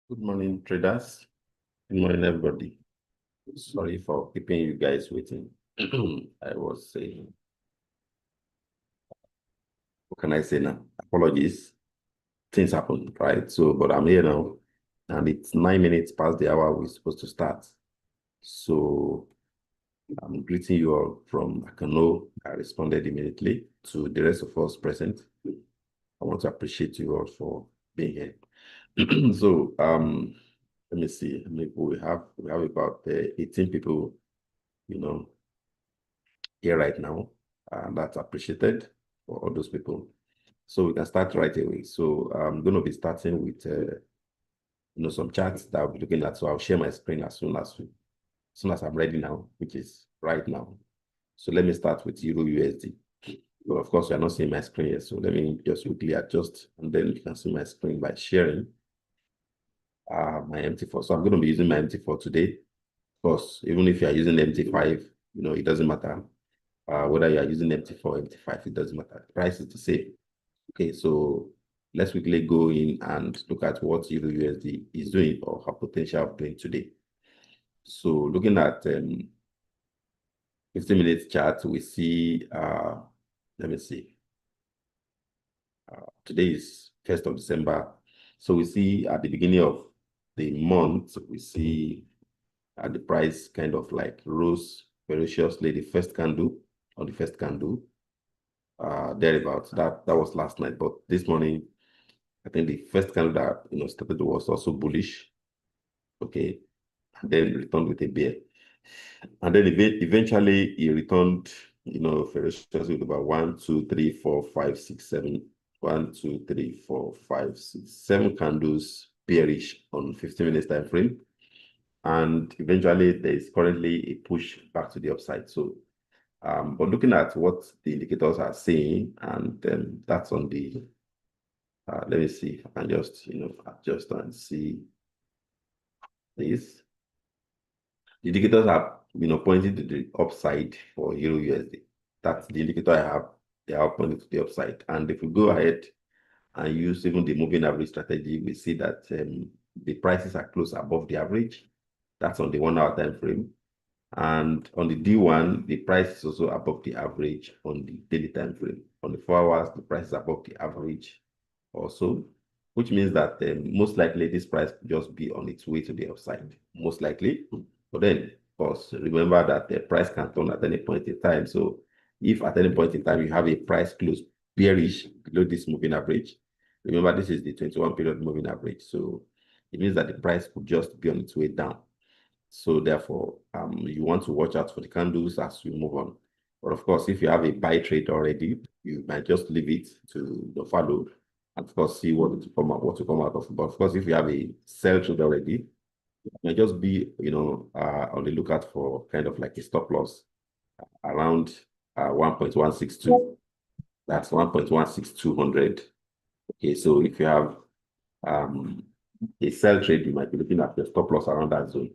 Good morning, traders. Good morning, everybody. Sorry for keeping you guys waiting. I was saying, what can I say now? Apologies. Things happen, right? So, but I'm here now, and it's 9 minutes past the hour we're supposed to start. So, I'm greeting you all from Akano. I responded immediately to the rest of us present. I want to appreciate you all for being here. So, let me see. Maybe we have about 18 people, you know, here right now, and that's appreciated for all those people. So we can start right away. So I'm going to be starting with some charts that I'll be looking at. So I'll share my screen as soon as I'm ready now, which is right now. So let me start with Euro USD. But of course, you're not seeing my screen yet. So let me just quickly adjust, and then you can see my screen by sharing my MT4. So I'm going to be using my MT4 today. Of course, even if you're using MT5, it doesn't matter. Whether you are using MT4 or MT5, it doesn't matter. The price is the same. Okay, so let's quickly go in and look at what Euro USD is doing or have potential of doing today. So looking at 15 minutes chart, we see, let me see, today is 1st of December. So we see at the beginning of the month, we see the price kind of like rose ferociously, the first candle, thereabouts. That was last night, but this morning, I think the first candle that started was also bullish. Okay, and then returned with a bear, and then eventually he returned, ferociously with about 1, 2, 3, 4, 5, 6, 7. 1, 2, 3, 4, 5, 6, 7 candles bearish on 15 minutes time frame, and eventually there is currently a push back to the upside. So but looking at what the indicators are saying, and that's on the, let me see if I can just, adjust and see this. The indicators are, pointing to the upside for Euro USD. That's the indicator I have. They are pointing to the upside. And if we go ahead and use even the moving average strategy, we see that the prices are close above the average. That's on the 1 hour time frame. And on the D1, the price is also above the average on the daily time frame. On the 4 hours, the price is above the average also, which means that most likely this price could just be on its way to the upside, most likely. But then, of course, remember that the price can turn at any point in time. So if at any point in time you have a price close bearish below this moving average, remember this is the 21 period moving average. So it means that the price could just be on its way down. So therefore, you want to watch out for the candles as we move on. But of course, if you have a buy trade already, you might just leave it to the follow, and of course see what to come out of. But of course, if you have a sell trade already, you might just be, on the lookout for kind of like a stop loss around 1.162. That's 1.16200. Okay, so if you have a sell trade, you might be looking at your stop loss around that zone.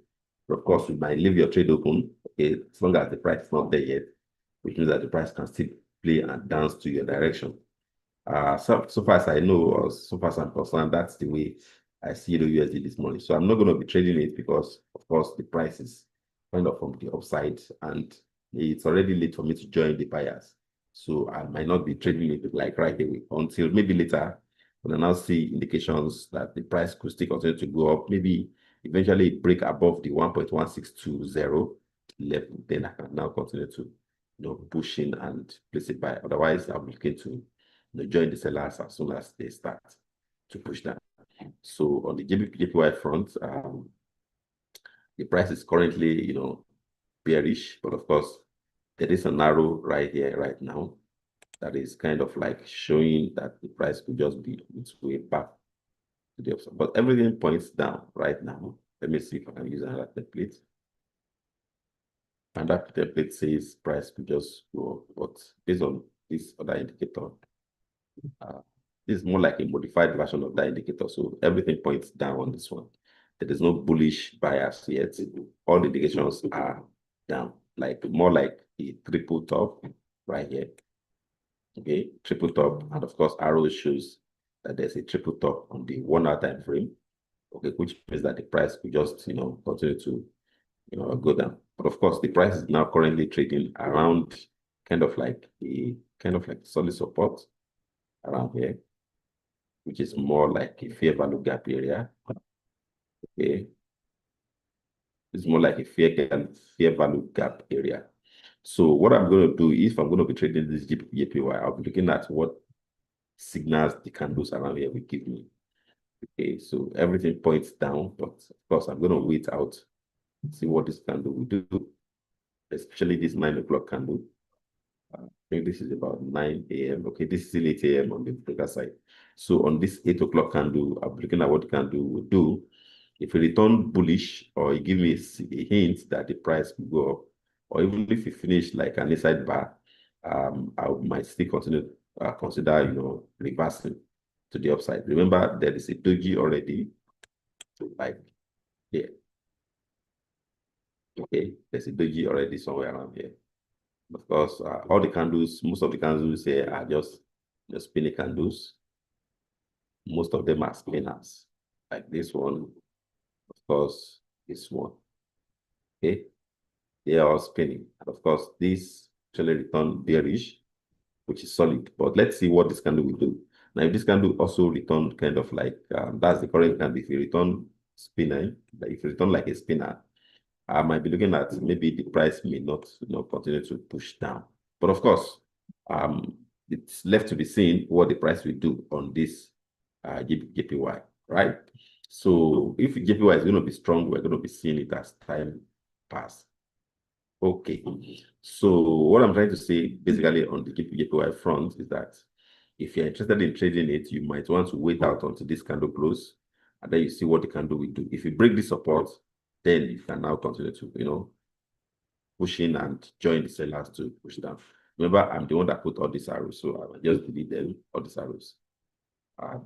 But of course, you might leave your trade open, okay, as long as the price is not there yet, which means that the price can still play and dance to your direction. So far as I know, or so far as I'm concerned, that's the way I see the USD this morning. So I'm not going to be trading it because, of course, the price is kind of from the upside, and it's already late for me to join the buyers. So I might not be trading it like right away until maybe later when I now see indications that the price could still continue to go up, maybe eventually break above the 1.1620 level, then I can now continue to push in and place it by. Otherwise, I'll be looking to join the sellers as soon as they start to push down. So on the JPY front, the price is currently, bearish, but of course, there is an arrow right here, right now, that is kind of like showing that the price could just be its way back to the upside. But everything points down right now. Let me see if I can use another template. And that template says price could just go up, but based on this other indicator, this is more like a modified version of that indicator. So everything points down on this one. There is no bullish bias yet. All the indications are down, like more like a triple top right here. Okay, triple top. And of course, arrow shows that there's a triple top on the 1 hour time frame. Okay, which means that the price could just, continue to, go down. But of course, the price is now currently trading around kind of like solid support around here, which is more like a fair value gap area. Okay, it's more like a fair value gap area. So what I'm going to do, if I'm going to be trading this JPY, I'll be looking at what signals the candles around here will give me. Okay, so everything points down, but of course I'm going to wait out, see what this candle will do, especially this 9 o'clock candle. I think this is about 9 a.m. Okay, this is still 8 a.m. on the bigger side. So on this 8 o'clock candle, I'm looking at what the candle will do. If it return bullish or it give me a hint that the price will go up, or even if it finish like an inside bar, I might still continue consider reversing to the upside. Remember, there is a doji already, like here. Okay, there's a doji already somewhere around here. Of course, all the candles, most of the candles here are just spinning candles. Most of them are spinners, like this one, of course, this one. Okay, they are all spinning. And of course, this actually return bearish, which is solid. But let's see what this candle will do. Now, if this candle also return kind of like, that's the current candle. If you return spinner, like if you return like a spinner, I might be looking at maybe the price may not continue to push down. But of course, it's left to be seen what the price will do on this JPY, right? So if JPY is going to be strong, we're going to be seeing it as time pass. Okay. So what I'm trying to say basically on the JPY front is that if you're interested in trading it, you might want to wait out until this candle close, and then you see what the candle will do. If you break the support, then you can now continue to, push in and join the sellers to push down. Remember, I'm the one that put all these arrows, so I will just delete them, all these arrows.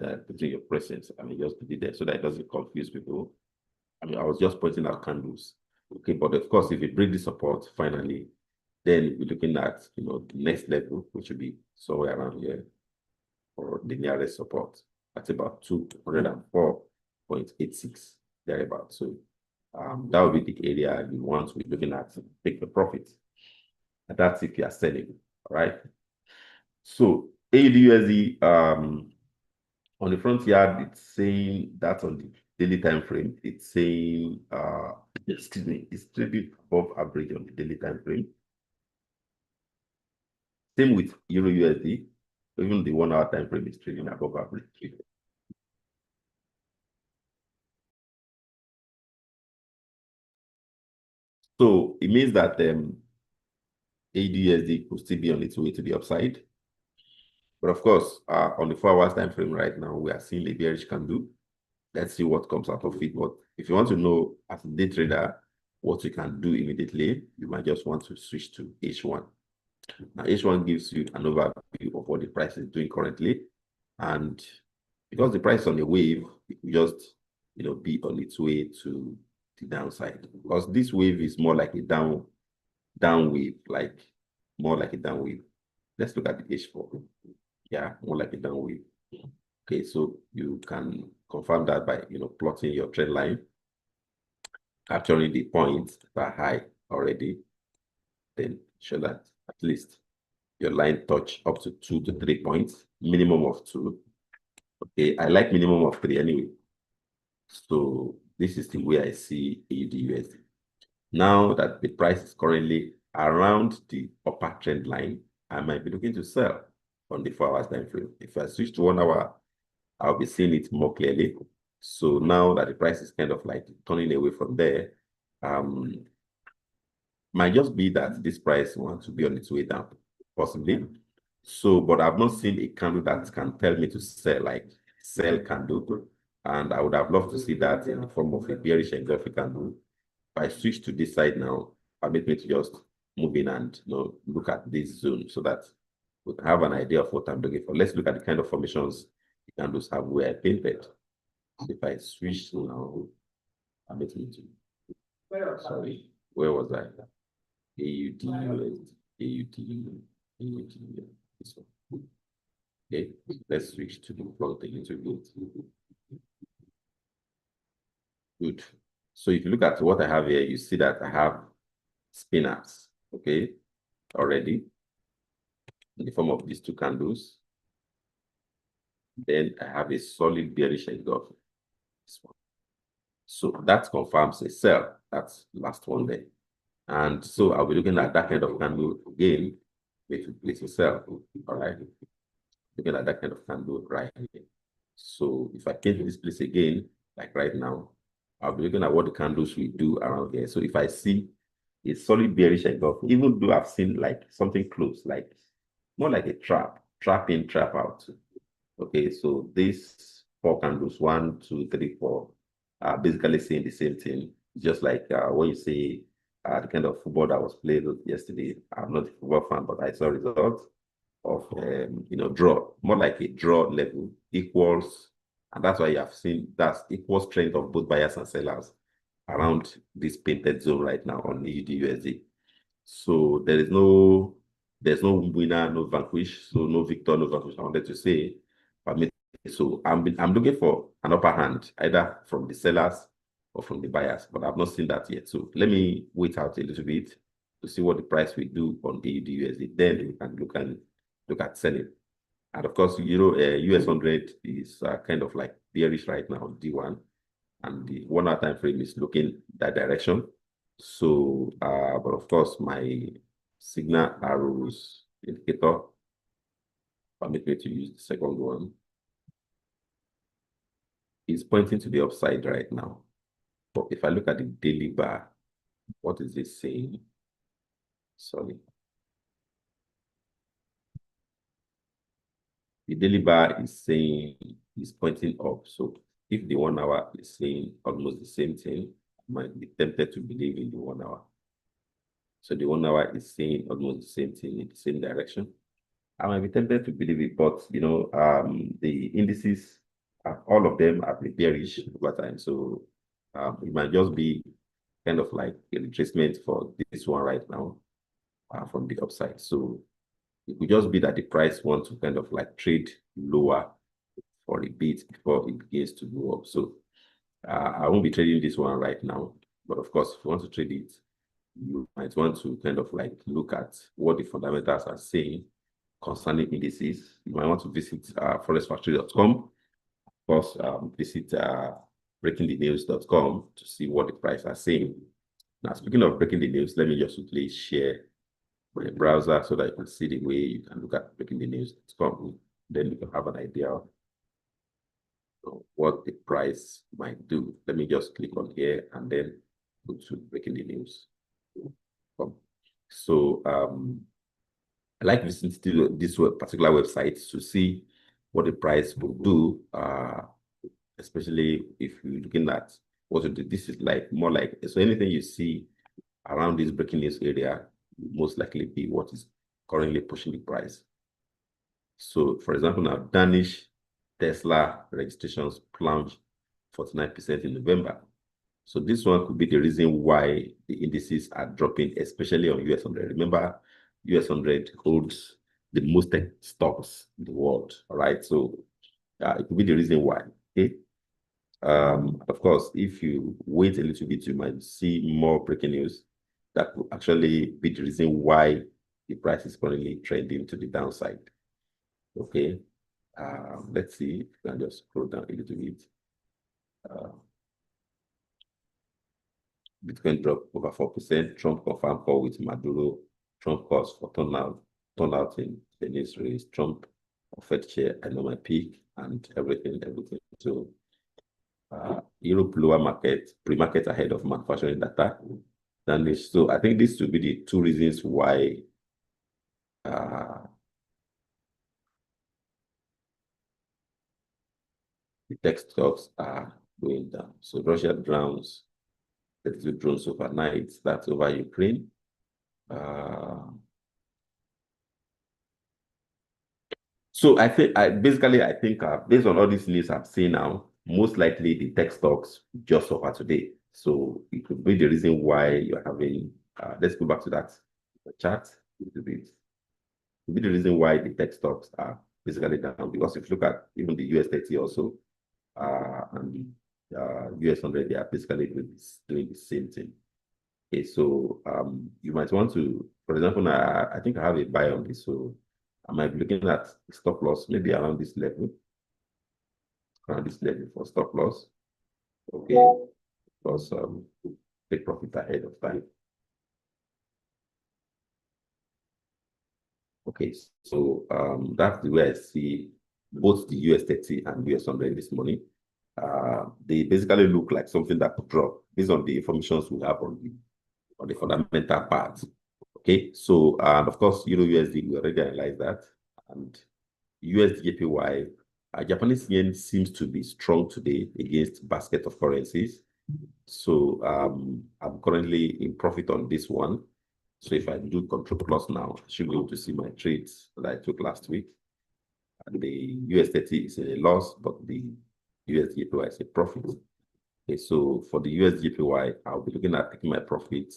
That between your presence, I mean, just delete them so that it doesn't confuse people. I mean, I was just pointing out candles. Okay, but of course, if you break the support finally, then we're looking at the next level, which will be somewhere around here, or the nearest support. That's about 204.86, thereabout. So that will be the area you want to be looking at to take the profit. And that's if you are selling, all right? So AUDUSD on the front yard, it's saying that on the daily time frame, it's saying excuse me, it's trading above average on the daily time frame. Same with Euro USD, even the 1 hour time frame is trading above average. So it means that AUDUSD could still be on its way to the upside. But of course, on the 4 hours time frame right now, we are seeing a bearish candle. Let's see what comes out of it. But if you want to know as a day trader what you can do immediately, you might just want to switch to H1. Now, H1 gives you an overview of what the price is doing currently. And because the price is on a wave, it will just be on its way to the downside. Because this wave is more like a down wave, like more like a down wave. Let's look at the H4. Yeah, more like a down wave. Okay, so you can confirm that by plotting your trend line, capturing the points that are high already, then show that at least your line touch up to 2 to 3 points, minimum of 2. Okay, I like minimum of 3 anyway. So this is the way I see AUDUSD. Now that the price is currently around the upper trend line, I might be looking to sell on the 4 hours time frame. If I switch to 1 hour, I'll be seeing it more clearly. So now that the price is kind of like turning away from there, might just be that this price wants to be on its way down, possibly. So, but I've not seen a candle that can tell me to sell, like sell candle. And I would have loved to see that in the form of a bearish engulfing candle. If I switch to this side now, permit me to just move in and look at this zone so that we can have an idea of what I'm looking for. Let's look at the kind of formations the candles have where I painted. If I switch now, permit me to, sorry, where was I? AUD, AUD, AUD, this one. Okay, let's switch to the plot a little bit. Good. So if you look at what I have here, you see that I have spin-ups, okay, already in the form of these two candles. Then I have a solid bearish engulf. This one. So that confirms a sell. That's the last one there. And so I'll be looking at that kind of candle again if you place a sell. All right. Looking at that kind of candle right here. So if I came to this place again, like right now, I'll be looking at what the candles will do around here. So if I see a solid bearish engulf, even though I've seen like something close, like more like a trap in, trap out. Okay, so these four candles, 1, 2, 3, 4, are basically saying the same thing. Just like when you say the kind of football that was played yesterday. I'm not a football fan, but I saw results of draw, more like a draw level equals, and that's why you have seen that's equal strength of both buyers and sellers around this painted zone right now on AUD/USD. So there's no winner, no vanquish, so no victor, no vanquish. I wanted to say, so I'm looking for an upper hand either from the sellers or from the buyers, but I've not seen that yet. So let me wait out a little bit to see what the price will do on AUD/USD. Then we can look at selling. And of course, US 100 is kind of like bearish right now, D1, and the 1 hour time frame is looking that direction. So, but of course, my signal arrows indicator permit me to use the second one. Is pointing to the upside right now. But if I look at the daily bar, what is it saying? Sorry. The daily bar is saying is pointing up. So if the 1 hour is saying almost the same thing, I might be tempted to believe in the 1 hour. So the 1 hour is saying almost the same thing in the same direction. I might be tempted to believe it, but the indices, all of them have been bearish over time. So it might just be kind of like a retracement for this one right now from the upside. So it could just be that the price wants to kind of like trade lower for a bit before it begins to go up. So I won't be trading this one right now. But of course, if you want to trade it, you might want to kind of like look at what the fundamentals are saying concerning indices. You might want to visit forexfactory.com. Of course, visit breakingthenews.com to see what the price are saying. Now, speaking of breaking the news, let me just quickly share my browser so that you can see the way you can look at breakingthenews.com. Then you can have an idea of what the price might do. Let me just click on here and then go to breaking the news. So I like visiting to this particular website to see what the price will do, especially if you're looking at what to do. This is like more like, so anything you see around this breaking news area will most likely be what is currently pushing the price. So for example, now Danish Tesla registrations plunged 49% in November. So this one could be the reason why the indices are dropping, especially on US 100. Remember, US 100 holds the most tech stocks in the world, all right? So it could be the reason why, okay? Of course, if you wait a little bit, you might see more breaking news that could actually be the reason why the price is currently trending to the downside, okay? Let's see if we can just scroll down a little bit. Bitcoin dropped over 4%. Trump confirmed call with Maduro. Trump calls for turnout in the news race. Trump Fed chair, I know my peak, and everything. So Europe lower market, pre-market ahead of manufacturing data. So I think these will be the two reasons why the tech stocks are going down. So Russia drowns 32 drones overnight. That's over Ukraine. So I think based on all these news I'm seeing now, most likely the tech stocks just suffer today. So it could be the reason why you're having. Let's go back to that chart a little bit. It could be the reason why the tech stocks are basically down, because if you look at even the US 30 also, and US 100, they are basically doing the same thing. Okay, so you might want to, for example, I think I have a buy on this, so I might be looking at stop loss maybe around this level for stop loss. Okay, because take profit ahead of time. Okay, so that's the way I see both the US 30 and US 100 this morning. They basically look like something that could drop based on the information we have on the fundamental part. Okay, so and of course, Euro USD, we already analyzed that, and USD Japanese yen seems to be strong today against basket of currencies. So I'm currently in profit on this one. So if I do control plus now, I should be able to see my trades that I took last week. And the US 30 is a loss, but the USD is a profit. Okay, so for the USD I'll be looking at taking my profit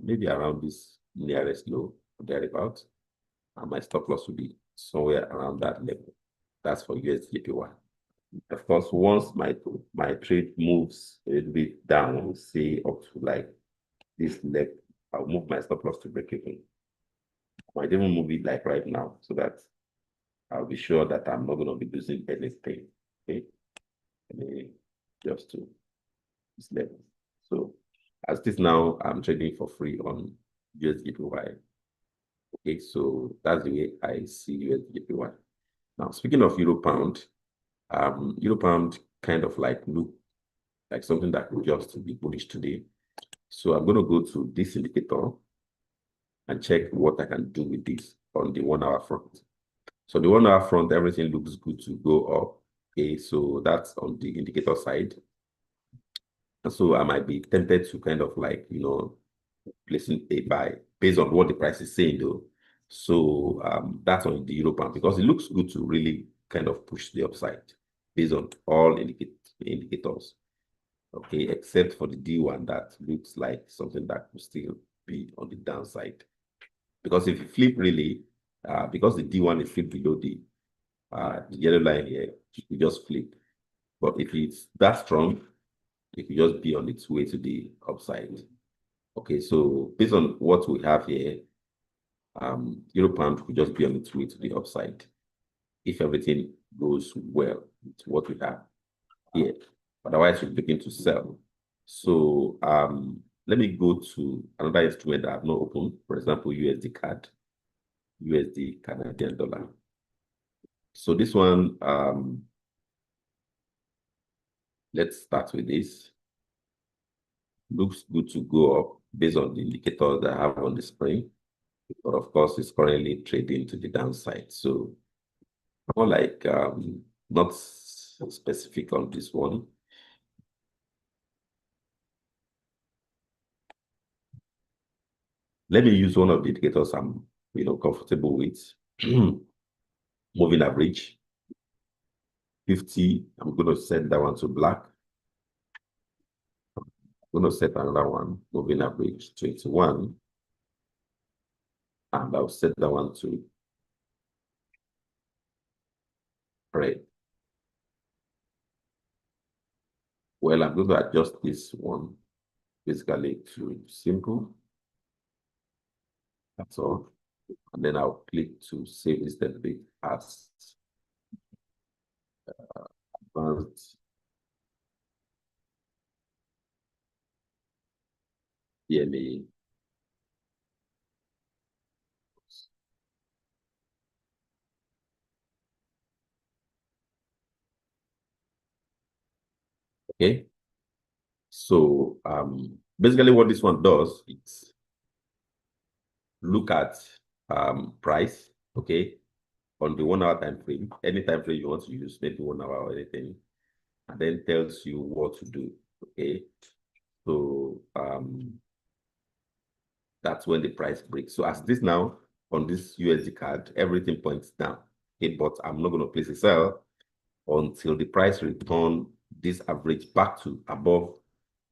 maybe around this nearest low, thereabout. And my stop loss will be somewhere around that level. That's for USD. Of course, once my trade moves a little bit down, say up to like this level, I'll move my stop loss to break even. I might even move it like right now so that I'll be sure that I'm not going to be losing anything. Okay, just to this level. So as this now, I'm trading for free on USD. Okay, so that's the way I see USD. Now, speaking of Euro Pound, Euro Pound kind of like look like something that could just be bullish today. So I'm going to go to this indicator and check what I can do with this on the 1 hour front. So the 1 hour front, everything looks good to go up. Okay, so that's on the indicator side. And so I might be tempted to kind of like, placing a buy based on what the price is saying though. So that's on the Euro Pound because it looks good to really kind of push the upside based on all indicators. Okay, except for the D1 that looks like something that will still be on the downside. Because if you flip really, because the D1 is still below the yellow line here, you just flip. But if it's that strong, it could just be on its way to the upside. Okay, so based on what we have here, Euro Pound could just be on its way to the upside if everything goes well with what we have here. Otherwise, we're looking to sell. So let me go to another instrument that I've not opened, for example, USD CAD, USD Canadian dollar. So this one, let's start with this. Looks good to go up based on the indicators that I have on the screen. But of course, it's currently trading to the downside. So more like not specific on this one. Let me use one of the indicators I'm comfortable with. Moving average 50. I'm going to set that one to black. I'm going to set another one, moving average 21. And I'll set that one to red. Well, I'm going to adjust this one basically to simple. That's all. And then I'll click to save this template as advanced EMA. Okay. So basically what this one does is look at price, okay, on the 1 hour time frame, any time frame you want to use, maybe 1 hour or anything, and then tells you what to do. Okay. So that's when the price breaks. So as this now on this USD CAD, everything points down. Okay, but I'm not going to place a sell until the price return this average back to above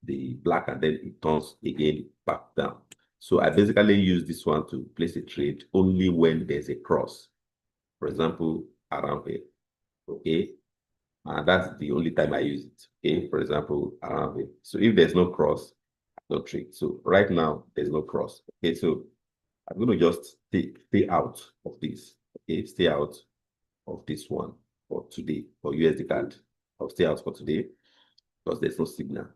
the black, and then it turns again back down. So I basically use this one to place a trade only when there's a cross. For example, around here. Okay. And that's the only time I use it. Okay, for example, so if there's no cross, I don't trade. So right now, there's no cross. Okay, so I'm going to just stay out of this. Okay, stay out of this one for today for USD card. I'll stay out for today because there's no signal.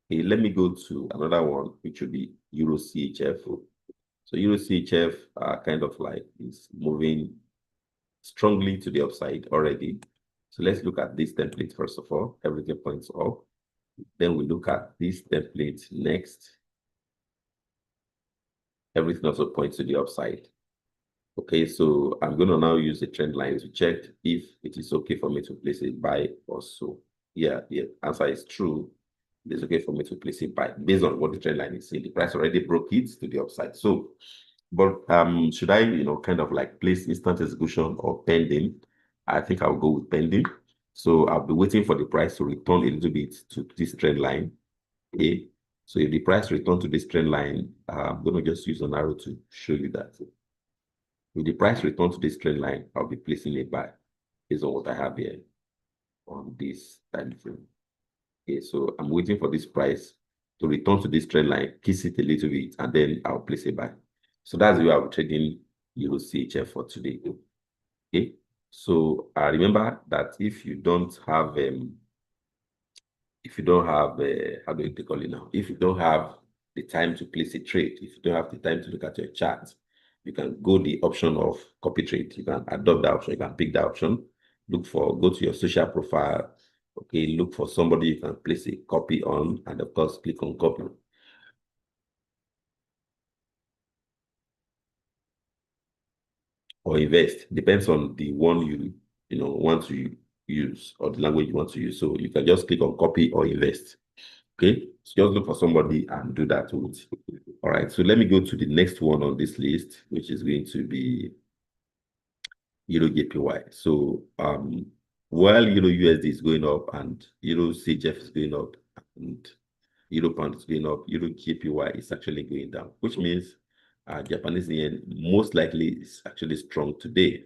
Okay, let me go to another one, which will be Euro CHF. So Euro CHF kind of like is moving strongly to the upside already. So let's look at this template first of all. Everything points up. Then we look at this template next. Everything also points to the upside. Okay, so I'm going to now use the trend line to check if it is okay for me to place a buy or so. Yeah, the answer is true. It's okay for me to place a buy based on what the trend line is saying. The price already broke it to the upside. So, but should I, kind of like place instant execution or pending? I think I'll go with pending. So I'll be waiting for the price to return a little bit to this trend line. Okay. So if the price return to this trend line, I'm going to just use an arrow to show you that. If the price return to this trend line, I'll be placing a buy based on what I have here on this time frame. Okay, so I'm waiting for this price to return to this trend line, kiss it a little bit, and then I'll place a buy. So that's the way I'll be trading Euro CHF for today. Okay, so remember that if you don't have how do you call it now? If you don't have the time to place a trade, if you don't have the time to look at your chart, you can go the option of copy trade. You can adopt that option. You can pick that option. Go to your social profile. Okay, look for somebody you can place a copy on, and of course, click on copy. Or invest. Depends on the one you want to use or the language you want to use. So you can just click on copy or invest. Okay, so just look for somebody and do that with. All right, so let me go to the next one on this list, which is going to be Euro JPY. So while Euro USD is going up and Euro CHF is going up and Euro pound is going up, Euro JPY is actually going down, which means Japanese yen most likely is actually strong today.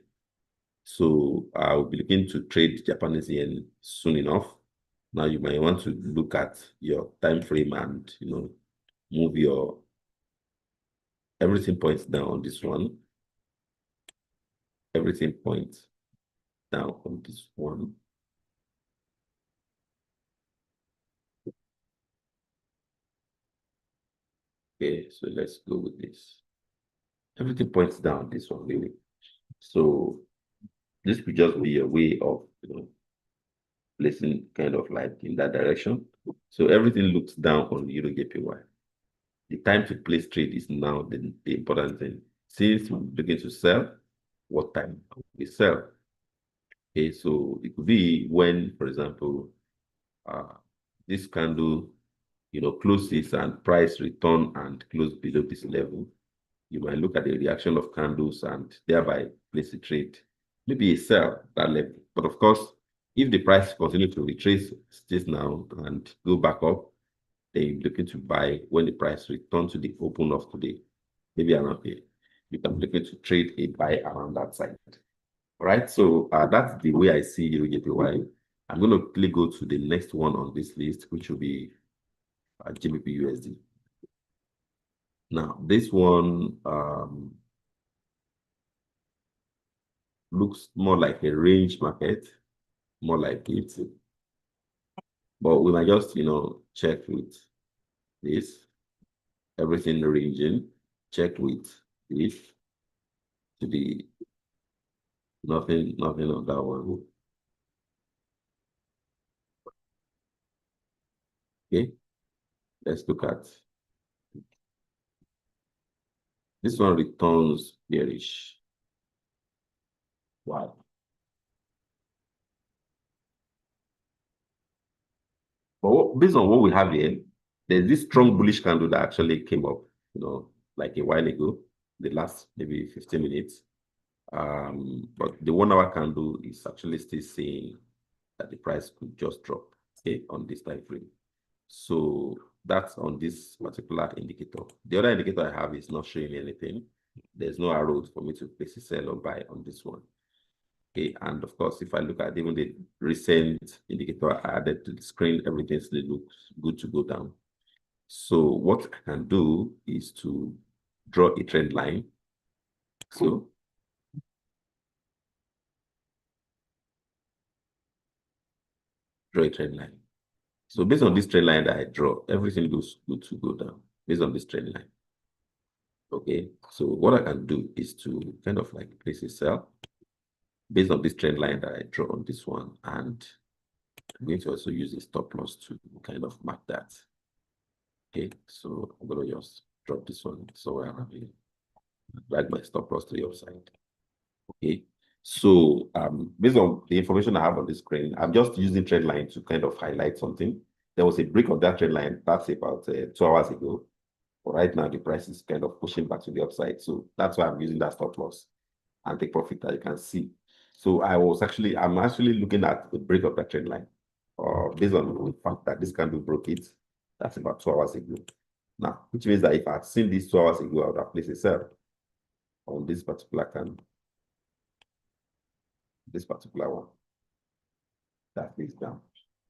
So I'll be looking to trade Japanese yen soon enough. Now you might want to look at your time frame and move your everything points down on this one. Everything points down on this one. Okay, so let's go with this. Everything points down this one, really. So this will just be a way of placing kind of like in that direction. So everything looks down on Euro JPY. The time to place trade is now the important thing. Since we begin to sell, what time we sell? Okay, so it could be when, for example, this candle, closes and price return and close below this level. You might look at the reaction of candles and thereby place a trade, maybe a sell that level. But of course, if the price continues to retrace this now and go back up, then you're looking to buy when the price returns to the open of today, maybe around here. You can be looking to trade a buy around that side. All right, so that's the way I see Euro JPY. I'm going to quickly go to the next one on this list, which will be GBP USD. Now, this one looks more like a range market, more like it. But we might just, check with this, everything ranging, check with this to be nothing on that one. Okay, let's look at this one returns bearish. Wow. But based on what we have here, there's this strong bullish candle that actually came up, like a while ago, the last maybe 15 minutes. But the 1 hour candle is actually still saying that the price could just drop, okay, on this time frame. So that's on this particular indicator. The other indicator I have is not showing anything. There's no arrows for me to place a sell or buy on this one. Okay, and of course, if I look at even the recent indicator I added to the screen, everything still looks good to go down. So what I can do is to draw a trend line. So draw a trend line. So based on this trend line that I draw, everything looks good to go down based on this trend line. Okay, so what I can do is to kind of like place a sell based on this trend line that I draw on this one, and I'm going to also use a stop loss to kind of mark that. Okay, so I'm going to just drop this one so I have a drag my stop loss to the upside. Okay, so based on the information I have on the screen, I'm just using trend line to kind of highlight something. There was a break of that trend line, that's about 2 hours ago. But right now, the price is kind of pushing back to the upside. So that's why I'm using that stop loss and take profit that you can see. So I'm actually looking at the break of that trend line, based on the fact that this candle broke it. That's about 2 hours ago. Now, which means that if I had seen this 2 hours ago, I would have placed a sell on this particular candle, this particular one that is down.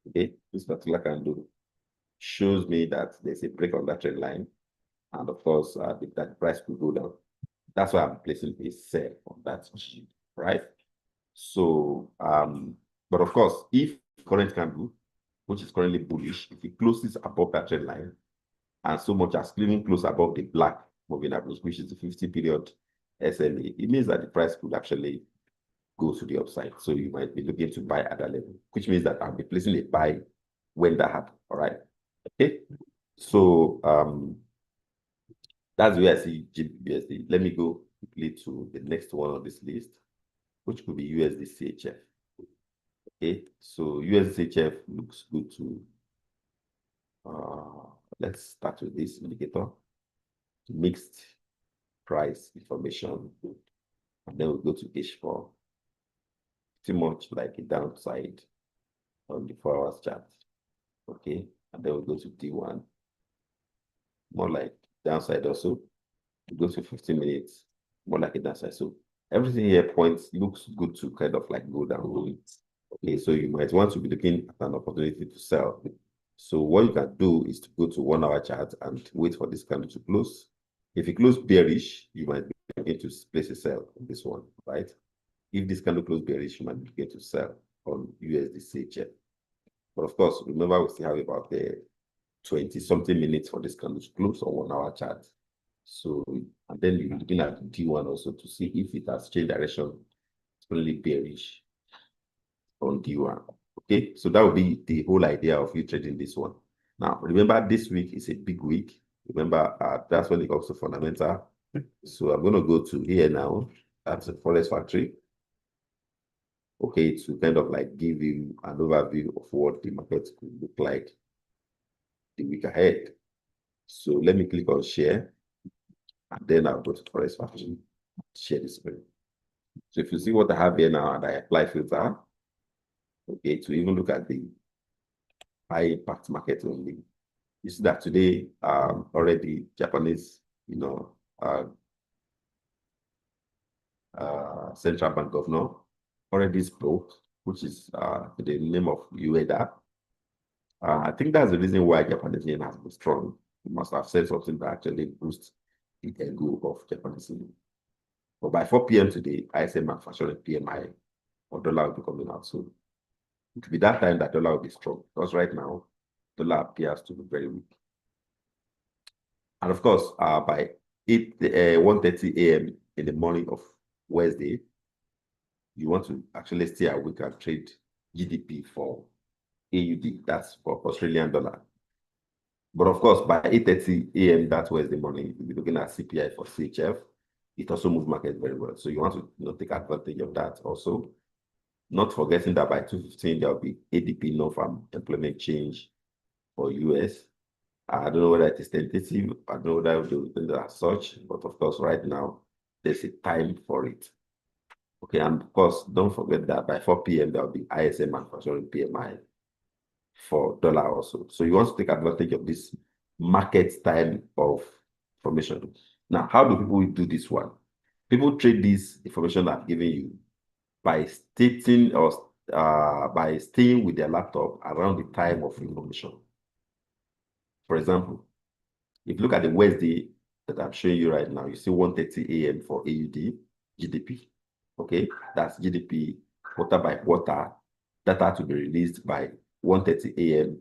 Okay, this particular candle shows me that there's a break on that trend line, and of course, that price could go down. That's why I'm placing a sell on that sheet, right? So, but of course, if current candle, which is currently bullish, if it closes above that trend line, and so much as even close above the black moving average, which is the 50-period SMA, it means that the price could actually go to the upside. So you might be looking to buy at that level, which means that I'll be placing a buy when that happens. All right. Okay. So that's where I see GBUSD. Let me go quickly to the next one on this list, which could be USD CHF. Okay, so USD CHF looks good to let's start with this indicator, mixed price information, and then we'll go to H4. Pretty much like a downside on the 4 hours chart. Okay, and then we'll go to D1, more like downside also. We'll go to 15 minutes, more like a downside. So everything here looks good to kind of like go down. Okay, so you might want to be looking at an opportunity to sell. So what you can do is to go to 1 hour chart and wait for this candle to close. If it closes bearish, you might be looking to place a sell on this one, right? If this candle closes bearish, you might be looking to sell on USD CHF. But of course, remember we still have about the 20-something minutes for this candle to close on 1 hour chart. So, and then you're looking at D1 also to see if it has changed direction. It's only bearish on D1. Okay, so that would be the whole idea of you trading this one. Now, remember, this week is a big week. Remember, that's when it comes to fundamental. So I'm going to go to here now. That's the Forex Factory. Okay, to kind of like give you an overview of what the market could look like the week ahead. So let me click on share, and then I'll go to Forex Factory, share the screen. So if you see what I have here now, and I apply filter, okay, to even look at the high impact market only, you see that today already Japanese, central bank governor already spoke, which is the name of Ueda. I think that's the reason why Japanese yen has been strong. You must have said something that actually boosts the ego of Japanese yen. But by 4 p.m. today, ISM manufacturing PMI or dollar will be coming out soon. It will be that time that dollar will be strong, because right now, dollar appears to be very weak. And of course, by 1:30 a.m. in the morning of Wednesday, you want to actually stay awake and trade GDP for AUD, that's for Australian dollar. But of course, by 8:30 a.m. that Wednesday morning, you'll be looking at CPI for CHF. It also moves market very well. So you want to take advantage of that also. Not forgetting that by 2:15, there will be ADP non-farm employment change for US. I don't know whether it is tentative. I don't know whether they will do as such. But of course, right now, there's a time for it. Okay, and of course, don't forget that by 4 p.m., there will be ISM manufacturing PMI for dollar also. So you want to take advantage of this market time of information. Now, how do people do this one? People trade this information I've given you by stating or by staying with their laptop around the time of information. For example, if you look at the Wednesday that I'm showing you right now, you see 1:30 a.m. for AUD GDP. Okay, that's GDP quarter by quarter. Data to be released by 1:30 a.m.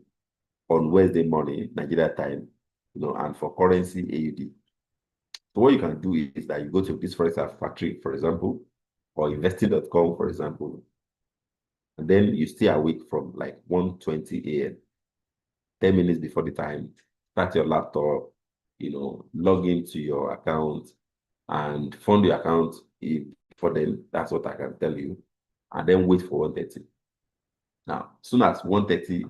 on Wednesday morning, Nigeria time, and for currency AUD. So what you can do is that you go to this Forex Factory, for example, or investing.com, for example, and then you stay awake from like 1:20 a.m., 10 minutes before the time, start your laptop, log into your account and fund your account for them. That's what I can tell you. And then wait for 1:30. Now, soon as 1:30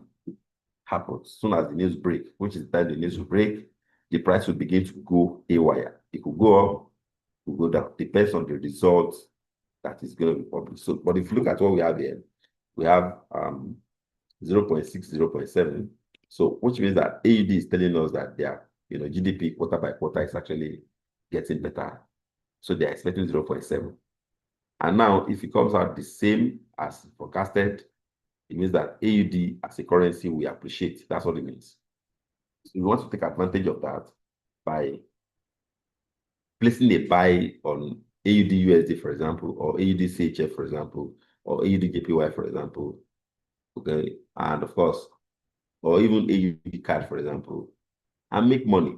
happens, soon as the news break, which is that the news will break, the price will begin to go haywire. It could go up, it could go down. Depends on the results that is going to be published. So, but if you look at what we have here, we have 0.6, 0.7. So, which means that AUD is telling us that their GDP quarter by quarter is actually getting better. So they're expecting 0.7. And now, if it comes out the same as forecasted, it means that AUD as a currency we appreciate. That's what it means. So we want to take advantage of that by placing a buy on AUD USD, for example, or AUD CHF, for example, or AUD JPY, for example. Okay, and of course, or even AUD CAD, for example, and make money.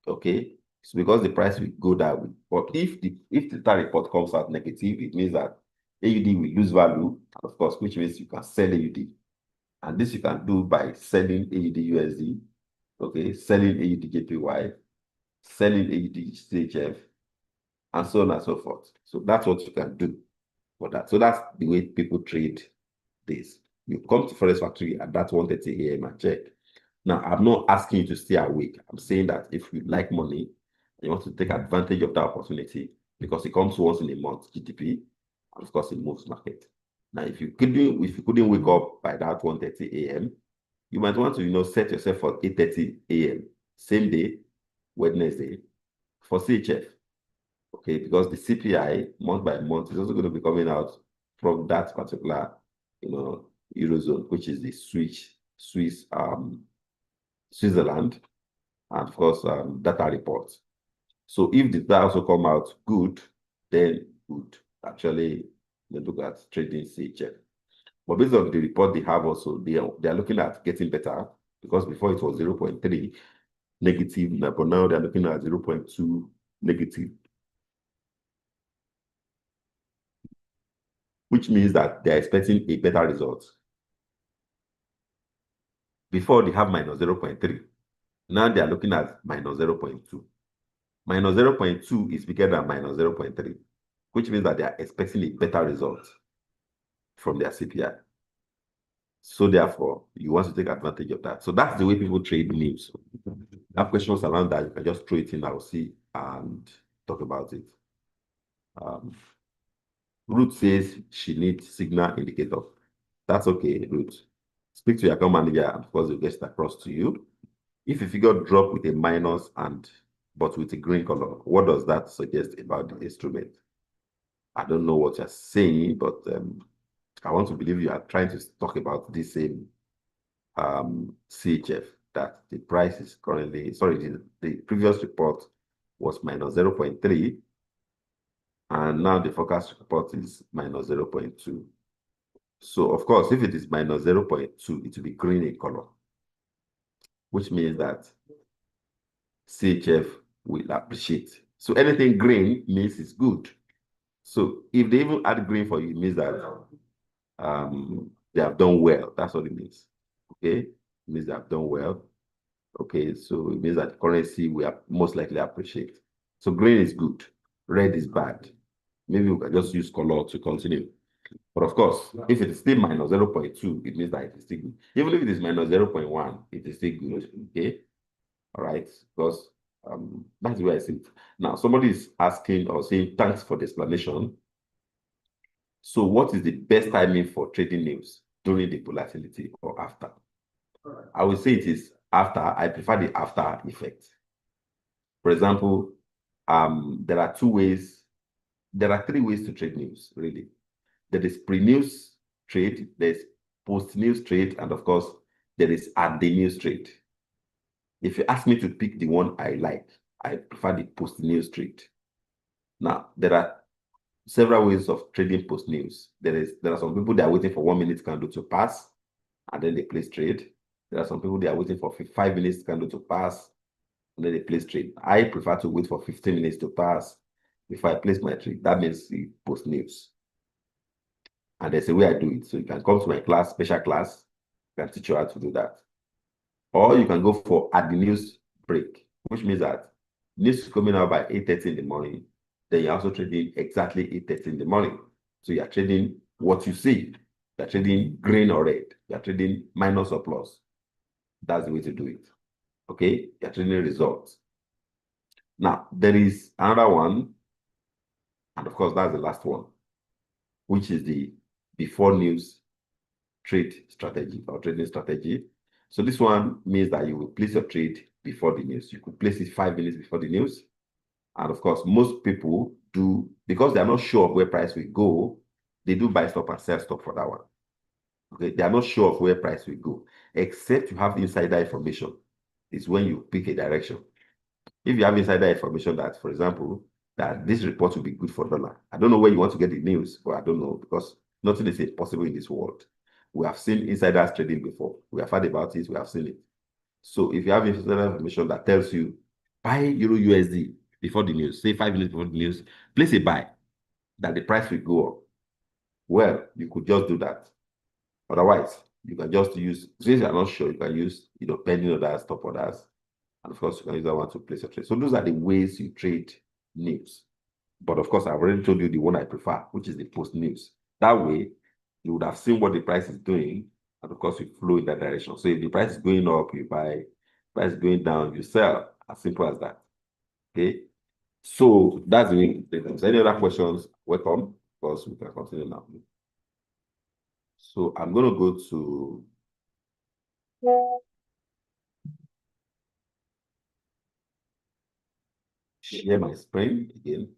Okay, it's because the price will go that way. But if the data report comes out negative, it means that AUD will lose value, of course, which means you can sell AUD. And this you can do by selling AUD USD, okay, selling AUD JPY, selling AUD CHF, and so on and so forth. So that's what you can do for that. So that's the way people trade this. You come to Forex Factory at that 1:30 a.m. and check. Now, I'm not asking you to stay awake. I'm saying that if you like money, you want to take advantage of that opportunity because it comes once in a month, GDP, and of course, it moves market. Now, if you couldn't wake up by that 1:30 a.m., you might want to, set yourself for 8:30 a.m., same day, Wednesday, for CHF. Okay, because the CPI month by month is also going to be coming out from that particular, Eurozone, which is the Switzerland, and of course, data reports. So if the data also come out good, then would actually look at trading CHF. But based on the report they have also, they are looking at getting better because before it was 0.3 negative, but now they're looking at 0.2 negative, which means that they're expecting a better result. Before they have minus 0.3. Now they are looking at minus 0.2. Minus 0.2 is bigger than minus 0.3, which means that they are expecting a better result from their CPI. So therefore, you want to take advantage of that. So that's the way people trade news. Have questions around that, you can just throw it in, I'll see and talk about it. Ruth says she needs signal indicator. That's okay, Ruth. Speak to your account manager and of course they'll get it across to you. If a figure drop with a minus but with a green color, what does that suggest about the instrument? I don't know what you're saying, but I want to believe you are trying to talk about the same CHF, that the price is currently, the previous report was minus 0.3, and now the forecast report is minus 0.2. So, of course, if it is minus 0.2, it will be green in color, which means that CHF will appreciate. So anything green means it's good. So if they even add green for you, it means that they have done well. That's what it means. Okay, it means they have done well. Okay, so it means that the currency we are most likely appreciate. So green is good, red is bad. Maybe we can just use color to continue. But of course, if it is still minus 0.2, it means that it is still good. Even if it is minus 0.1, it is still good. Okay, all right, because that's where I see it. Now, somebody is asking or saying, thanks for the explanation. So what is the best timing for trading news? During the volatility or after? I would say it is after. I prefer the after effect. For example, there are two ways there are three ways to trade news, really. There is pre-news trade, there's post-news trade, and of course, there is at the news trade. If you ask me to pick the one I like, I prefer the post-news trade. Now, there are several ways of trading post-news. There are some people that are waiting for 1 minute candle to pass, and then they place trade. There are some people that are waiting for 5 minutes candle to pass, and then they place trade. I prefer to wait for 15 minutes to pass before I place my trade. That means the post-news. And there's a way I do it. So you can come to my class, special class, I can teach you how to do that. Or you can go for at the news break, which means that news is coming out by 8:30 in the morning. Then you're also trading exactly 8:30 in the morning. So you're trading what you see. You're trading green or red. You're trading minus or plus. That's the way to do it. Okay? You're trading results. Now, there is another one, and of course, that's the last one, which is the before news trade strategy or trading strategy. So this one means that you will place your trade before the news. You could place it 5 minutes before the news. And of course, most people do, because they are not sure of where price will go, they do buy stop and sell stop for that one. Okay, they are not sure of where price will go, except you have insider information. It's when you pick a direction. If you have insider information that, for example, that this report will be good for dollar. I don't know where you want to get the news, but I don't know, because nothing is impossible in this world. We have seen insiders trading before. We have heard about it. We have seen it. So if you have insider information that tells you buy Euro USD before the news, say 5 minutes before the news, place a buy that the price will go up. Well, you could just do that. Otherwise, you can just use, since you are not sure, you can use, pending orders, stop orders, and of course, you can use that one to place a trade. So those are the ways you trade news. But of course, I've already told you the one I prefer, which is the post news. That way, you would have seen what the price is doing, and of course, you flow in that direction. So if the price is going up, you buy. Price is going down, you sell. As simple as that. Okay. So that's the way. If there's any other questions, welcome. Of course, we can continue now. So I'm going to go to share my screen again.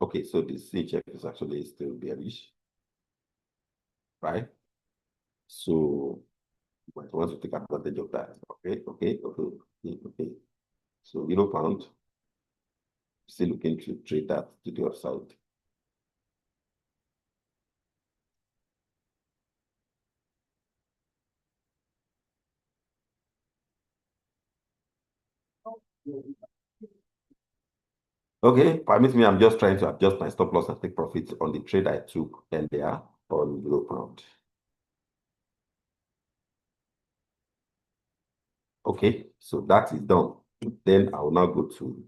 Okay, so the CHF is actually still bearish, right? So I want to take advantage of that. Okay. So Euro pound, still looking to trade that to the upside. Okay, permit me, I'm just trying to adjust my stop loss and take profits on the trade I took earlier on Euro pound. Okay, so that is done. Then I will now go to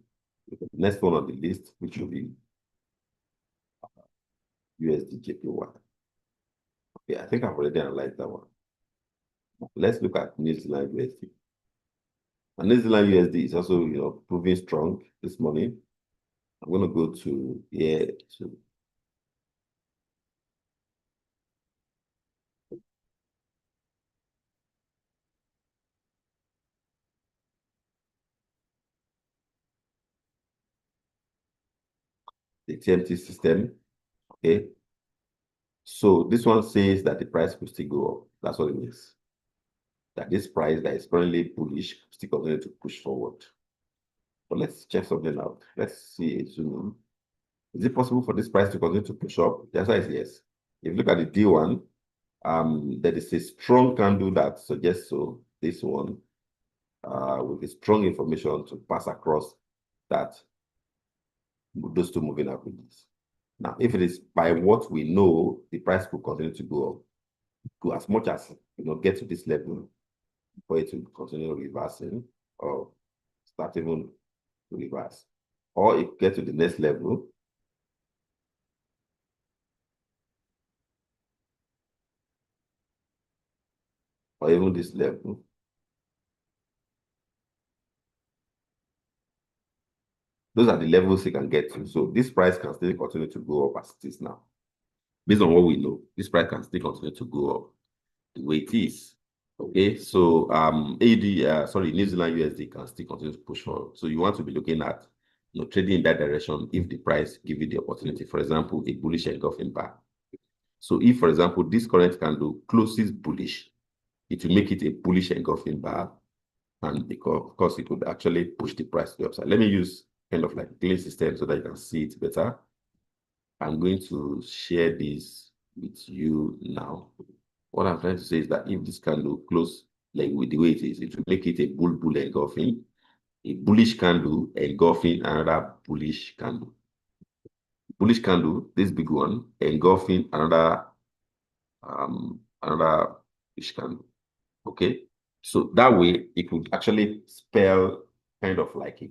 the next one on the list, which will be USD JPY. Okay, I think I've already analyzed that one. Let's look at New Zealand USD. And New Zealand USD is also, proving strong this morning. I'm going to go to here to the TMT system. Okay. So this one says that the price will still go up. That's what it means. That this price that is currently bullish still continue to push forward. But let's check something out. Let's see a zoom in. Is it possible for this price to continue to push up? The answer is yes. If you look at the D1, there is a strong candle that suggests so. This one, with a strong information to pass across that those two moving averages. Now, if it is by what we know, the price will continue to go up, go as much as get to this level for it to continue reversing or start even to reverse, or it get to the next level. Or even this level. Those are the levels you can get to. So this price can still continue to go up as it is now. Based on what we know, this price can still continue to go up the way it is. Okay, so AD, sorry, New Zealand USD can still continue to push forward. So you want to be looking at, trading in that direction if the price give you the opportunity. For example, a bullish engulfing bar. So if, for example, this current candle closes bullish, it will make it a bullish engulfing bar, and because, of course, it would actually push the price to the upside. Let me use kind of like a system so that you can see it better. I'm going to share this with you now. What I'm trying to say is that if this candle close like with the way it is, it will make it a bull engulfing, a bullish candle engulfing another bullish candle. Bullish candle, this big one, engulfing another bullish candle. Okay, so that way it would actually spell kind of like a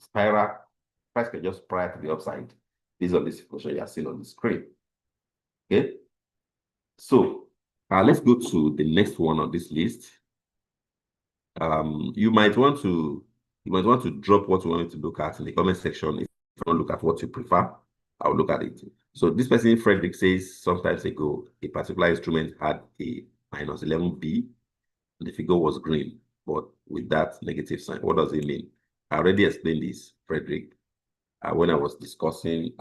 spiral. Price can just spiral to the upside based on this situation you are seeing on the screen. Okay, so let's go to the next one on this list. You might want to drop what you want to look at in the comment section. If you want to look at what you prefer, I'll look at it. So this person, Frederick, says sometimes ago a particular instrument had a minus 11B. The figure was green, but with that negative sign. What does it mean? I already explained this, Frederick, when I was discussing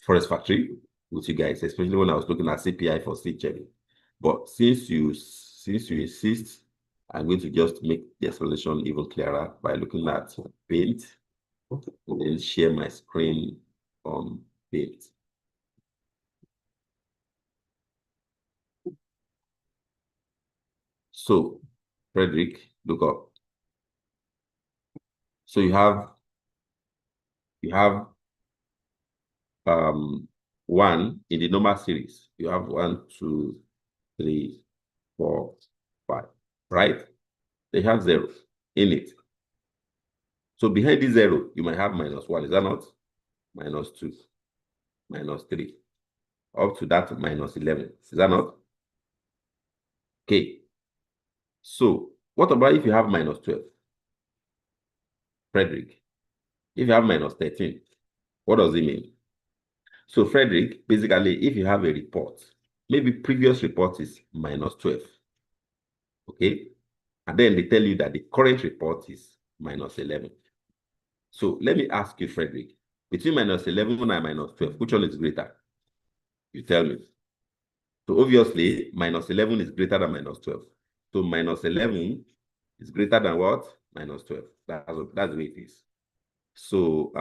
Forest Factory with you guys, especially when I was looking at CPI for seed jelly. But since you insist, I'm going to just make the explanation even clearer by looking at Paint and then share my screen on Paint. So, Frederick, look up. So you have one in the number series. You have 1, 2, 3, 4, 5, right? They have 0 in it. So behind the 0, you might have -1. Is that not? -2, -3, up to that -11. Is that not? Okay. So what about if you have -12? Frederick, if you have -13, what does it mean? So Frederick, basically, if you have a report, maybe previous report is -12, okay? And then they tell you that the current report is -11. So let me ask you, Frederick, between -11 and -12, which one is greater? You tell me. So obviously, -11 is greater than -12. So -11 is greater than what? -12. That's the way it is. So,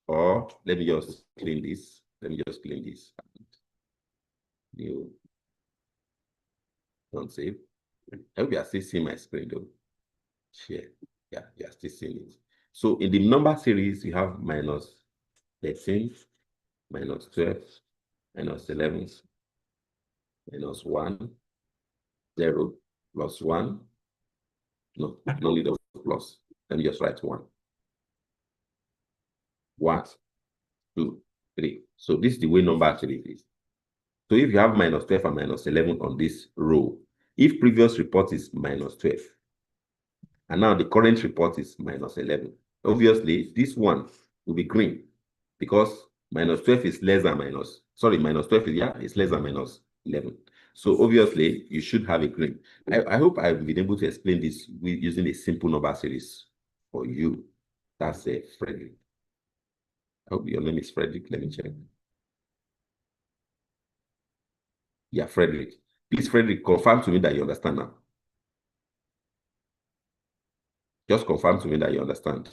or let me just clean this. Let me just clean this. New, don't save. I hope you are still seeing my screen though. Share. Yeah, you are still seeing it. So in the number series, you have -13, -12, -11, -1, 0, +1. No, no need of plus. Let me just write 1. 1, 2, 3. So this is the way number actually is. So if you have -12 and -11 on this row, if previous report is -12, and now the current report is -11, obviously this one will be green because -12 is less than -12 is, yeah, it's less than -11. So obviously you should have a green. I hope I've been able to explain this using a simple number series for you. That's Frederick. I hope your name is Frederick. Let me check. Yeah, Frederick. Please, Frederick, confirm to me that you understand now. Just confirm to me that you understand.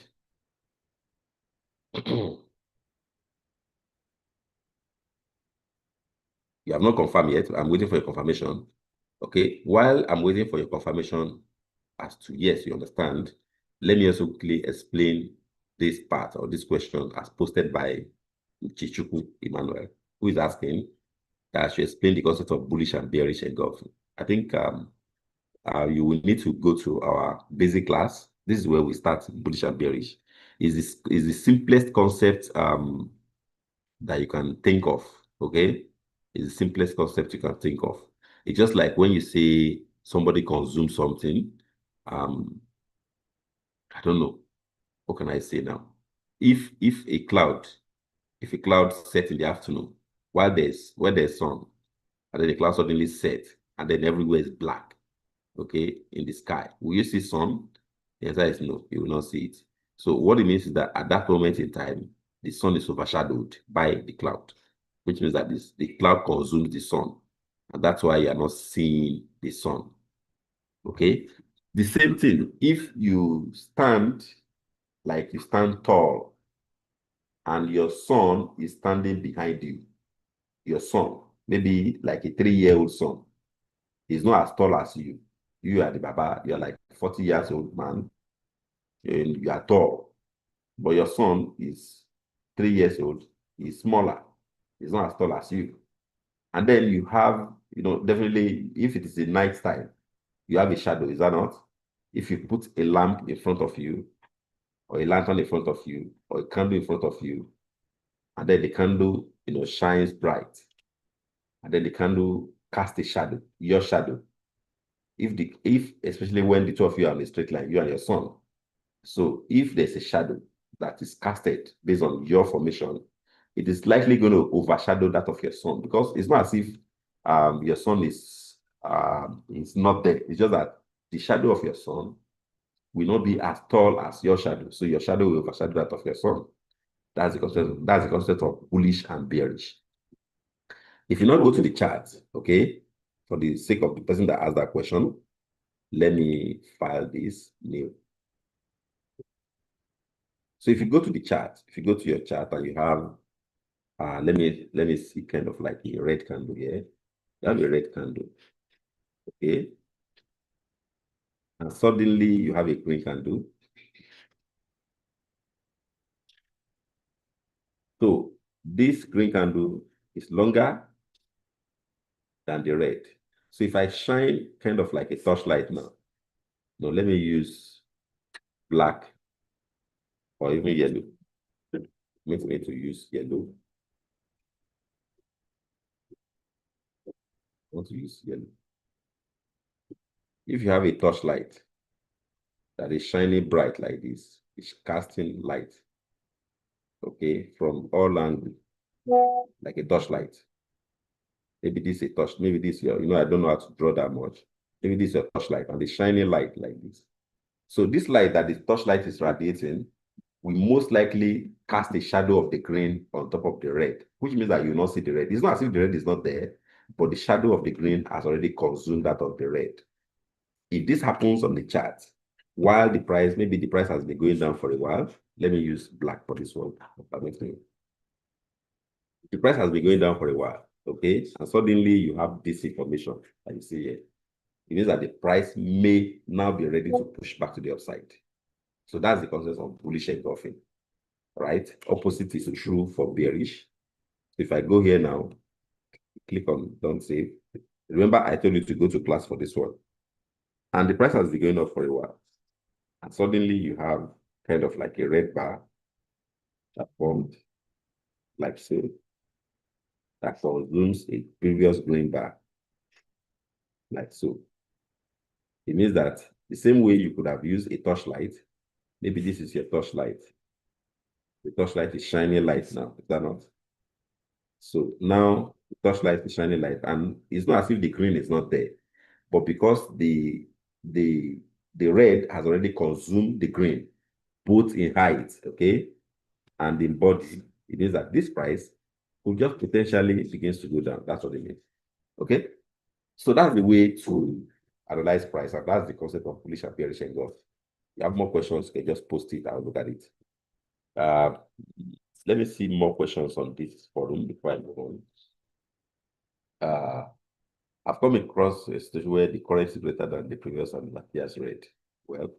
You have not confirmed yet. I'm waiting for your confirmation. Okay. While I'm waiting for your confirmation as to yes, you understand, let me also quickly explain this part or this question as posted by Chichuku Emmanuel, who is asking that I should explain the concept of bullish and bearish engulfing. I think you will need to go to our basic class. This is where we start bullish and bearish. Is the simplest concept that you can think of. Okay, it's the simplest concept you can think of. It's just like when you say somebody consumes something. I don't know. What can I say now? If a cloud set in the afternoon, while there's sun, and then the cloud suddenly set, and then everywhere is black, okay, in the sky. Will you see sun? The answer is no, you will not see it. So what it means is that at that moment in time, the sun is overshadowed by the cloud, which means that the cloud consumes the sun. And that's why you are not seeing the sun. Okay? The same thing, if you stand like you stand tall and your son is standing behind you, your son, maybe like a 3-year-old son, is not as tall as you. You are the Baba, you're like 40 years old man, and you are tall. But your son is 3 years old, he's smaller, he's not as tall as you. And then you have, definitely, if it is a night time, you have a shadow, is that not? If you put a lamp in front of you, or a lantern in front of you, or a candle in front of you, and then the candle, shines bright, and then the candle casts a shadow, your shadow. If especially when the two of you are on a straight line, you and your son. So if there's a shadow that is casted based on your formation, it is likely going to overshadow that of your son, because it's not as if your son is not there. It's just that the shadow of your son will not be as tall as your shadow. So your shadow will overshadow that of your son. That's the concept of bullish and bearish. If you not go to the chart, okay, for the sake of the person that asked that question, let me file this new. So if you go to the chart, if you go to your chart and you have, let me see kind of like a red candle here. You have a red candle, okay? And suddenly you have a green candle. So this green candle is longer than the red. So if I shine kind of like a torchlight now, let me use black or even yellow. Make me to use yellow. I want to use yellow. If you have a torchlight that is shining bright like this, it's casting light, okay, from all angles, like a torchlight. Maybe this is a touch, maybe this, I don't know how to draw that much. Maybe this is a torchlight and the shining light like this. So this light that the torchlight is radiating will most likely cast a shadow of the green on top of the red, which means that you will not see the red. It's not as if the red is not there, but the shadow of the green has already consumed that of the red. If this happens on the chart, while maybe the price has been going down for a while, let me use black for this one. The price has been going down for a while, okay? And suddenly you have this information that you see here. It means that the price may now be ready to push back to the upside. So that's the concept of bullish engulfing, right? Opposite is true for bearish. If I go here now, click on don't save. Remember, I told you to go to class for this one. And the price has been going up for a while. And suddenly you have kind of like a red bar that formed like so, that consumes a previous green bar, like so. It means that the same way you could have used a torchlight, maybe this is your torchlight. The torchlight is shining light now, is that not? So now the torchlight is shining light, and it's not as if the green is not there, but because the red has already consumed the green, both in height, okay, and in body, it means that this price could just potentially begins to go down. That's what it means. Okay. So that's the way to analyze price, and that's the concept of bullish and bearish engulf. You have more questions, you can just post it, I'll look at it. Uh, let me see more questions on this forum before I move on. I've come across a situation where the currency is greater than the previous and last year's rate. Well,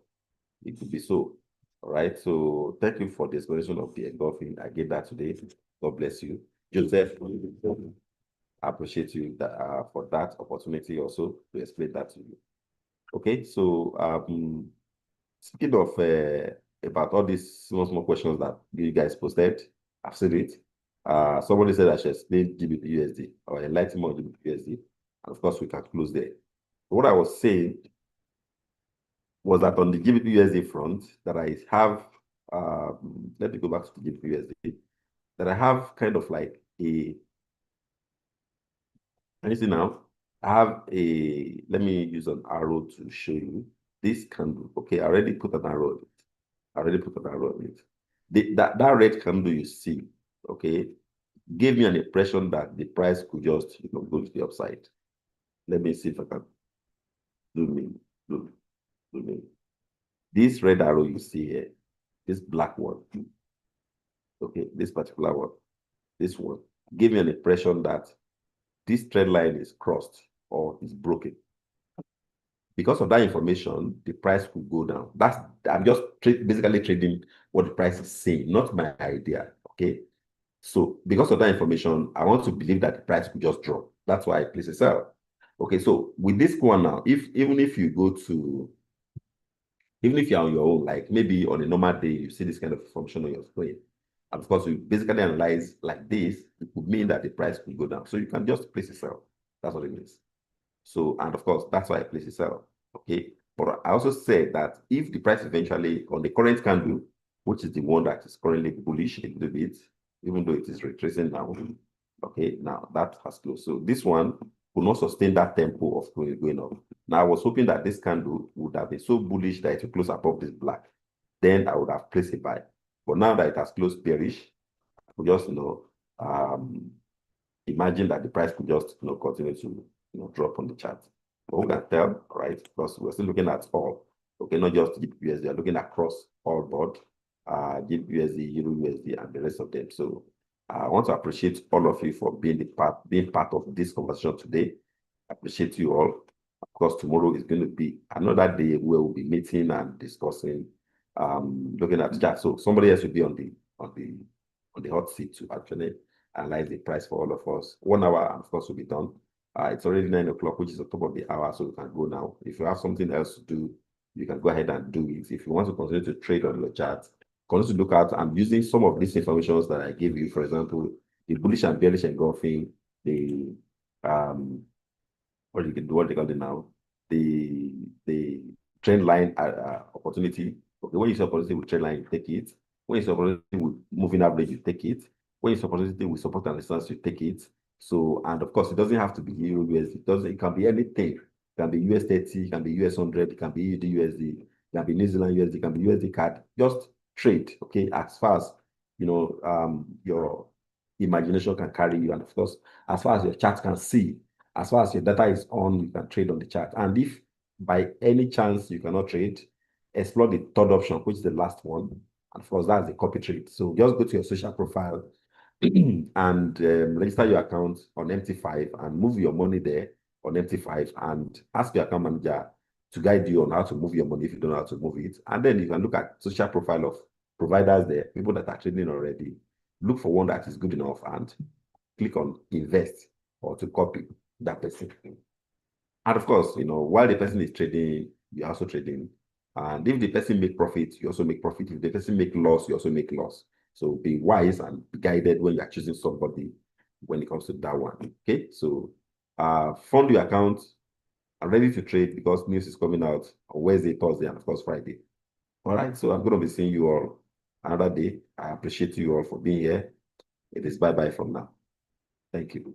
it could be so. All right. So thank you for the explanation of the engulfing. I get that today. God bless you. Joseph, I appreciate you for that opportunity also to explain that to you. Okay. So speaking of about all these small questions that you guys posted, I've seen it. Somebody said I should explain GBP USD or enlighten more on GBP USD. And of course, we can close there. What I was saying was that on the GBP USD front, that I have, let me go back to the GBP USD, that I have kind of like a And you see now, I have let me use an arrow to show you this candle. Okay, I already put an arrow on it. I already put an arrow on it. That red candle you see, okay, gave me an impression that the price could just, go to the upside. Let me see if I can zoom in, zoom in. This red arrow you see here, this black one, okay, this particular one, this one, gave me an impression that this trend line is crossed or is broken. Because of that information, the price could go down. I'm just basically trading what the price is saying, not my idea. Okay. So because of that information, I want to believe that the price could just drop. That's why I place a sell. Okay. So with this one now, even if you go to, even if you're on your own, like maybe on a normal day, you see this kind of information on your screen. And of course, you basically analyze like this, it would mean that the price could go down. So you can just place a sell. That's what it means. So, and of course, that's why I place a sell. Okay. But I also said that if the price eventually on the current candle, which is the one that is currently bullish a little bit, even though it is retracing now, okay, now that has closed. So this one will not sustain that tempo of going up. Now I was hoping that this candle would have been so bullish that it will close above this black. Then I would have placed a buy. But now that it has closed bearish, I could just, imagine that the price could just, continue to, drop on the chart. But we can tell, right? Because we're still looking at all, okay, not just GBP USD, we're looking across all board, GBP USD, Euro USD, and the rest of them. So I want to appreciate all of you for being part of this conversation today. I appreciate you all. Of course, tomorrow is going to be another day where we'll be meeting and discussing, looking at the chart. So somebody else will be on the hot seat to actually analyze the price for all of us. 1 hour, and of course, will be done. It's already 9 o'clock, which is on top of the hour, so you can go now. If you have something else to do, you can go ahead and do it. If you want to continue to trade on your chart, continue to look at and using some of these information that I gave you, for example, the bullish and bearish engulfing, the what they call it now, the trend line opportunity. Okay, when you see opportunity with trend line, you take it. When you see opportunity with moving average, you take it. When you see opportunity with support and resistance, you take it. So, and of course, it doesn't have to be Euro USD. It can be anything. It can be US 30, it can be US 100, it can be EUD USD, it can be New Zealand USD, it can be USD CAD. Just trade, okay, as far as your imagination can carry you, and of course, as far as your chart can see, as far as your data is on, you can trade on the chart. And if by any chance you cannot trade, explore the third option, which is the last one. And of course, that's the copy trade. So just go to your social profile and register your account on MT5 and move your money there on MT5 and ask your account manager to guide you on how to move your money if you don't know how to move it. And then you can look at social profile of providers there, people that are trading already. Look for one that is good enough and click on invest or to copy that person. And of course, while the person is trading, you're also trading. And if the person make profit, you also make profit. If the person make loss, you also make loss. So be wise and be guided when you're choosing somebody when it comes to that one. Okay, so fund your account. I'm ready to trade because news is coming out on Wednesday, Thursday, and of course Friday. All right, so I'm going to be seeing you all another day. I appreciate you all for being here. It is bye-bye from now. Thank you.